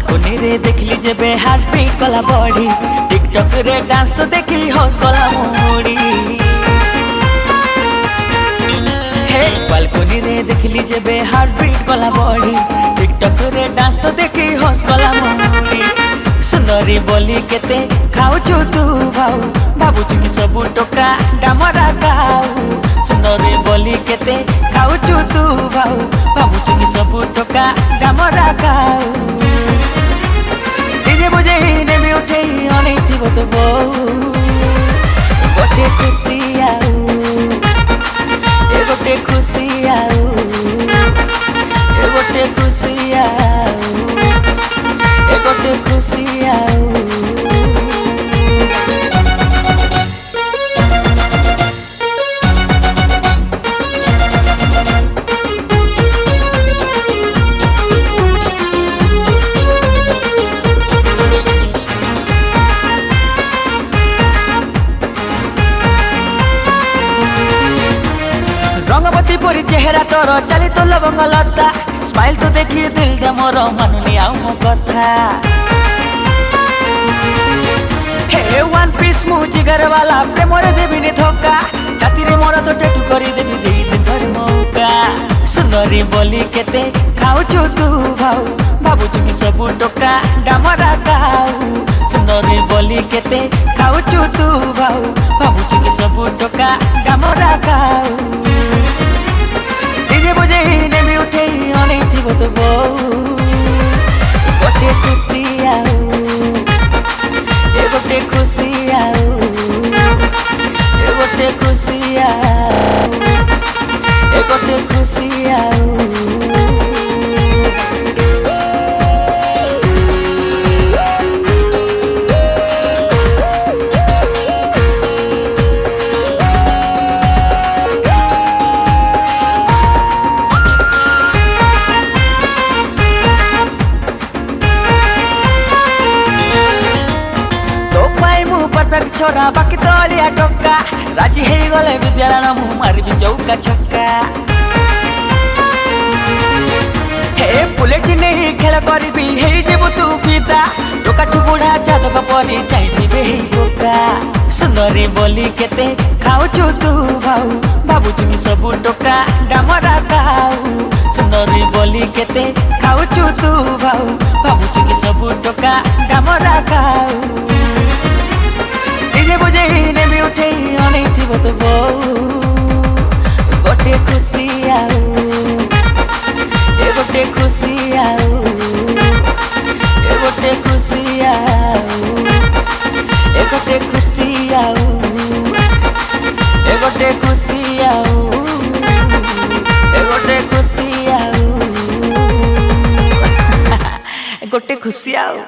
Balcony रे देखली जेबे हार्ट बीट कला बॉडी टिकटॉक रे डांस तो देखी हंस कला मुड़ी हे बालकोनी रे देखली जेबे हार्ट बीट कला बॉडी टिकटॉक रे डांस तो देखी हंस कला मुड़ी सुंदरी बोली केते खाऊछु तू भाऊ भाबुछु कि सब टोका डामरा खाऊ सुंदरी बोली केते खाऊछु तू भाऊ भाबुछु कि सब टोका डामरा खाऊ डीजे बुझे ने भी उठे अनै थिबो तो बौ गोटे खुशी आऊ ए गोटे खुशी आऊ ए गोटे खुशी आऊ ए गोटे खुशी आऊ रंगवती परी चेहरा तोर चली तो लवंग लता स्माइल तो देखी दिल दे मोर मनुनी आउ मो कथा हे वन पीस मु जिगर वाला प्रेम रे देबी नि धोखा छाती रे मोर तो टैटू करी देबी देई दे भर मौका सुंदरी बोली केते खाऊछु तू भाऊ भाबुछु कि सब टोका डामरा खाऊ सुंदरी बोली केते खाऊछु तू भाऊ भाबुछु कि सब टोका डामरा खाऊ डीजे बुझे ने भी उठे अनै थिबो तो बौ गोटे खुशी आऊ ए गोटे खुशी आऊ ए गोटे खुशी आऊ ए गोटे खुशी आऊ परफेक्ट छोरा बाकी तलिया टोका राजी हे गले विद्यालय मु मारबी चौका छक्का हे बुलेट नहीं खेल करबी हे जेबु तू फिदा टोका टू बुढ़ा जादव परी चाइबी बे टोका सुंदरी बोली केते खाऊछु तू भाऊ भाबुछु कि सब टोका डामरा खाऊ सुंदरी बोली केते खाऊछु तू भाऊ भाबुछु कि सब टोका डामरा खाऊ डीजे बुझे ने भी उठे अनै थिबो तो बौ गोटे खुशी आऊ ए गोटे खुशी आऊ ए गोटे खुशी आऊ ए गोटे खुशी आऊ ए गोटे खुशी आऊ ए गोटे खुशी आऊ गोटे खुशी आऊ।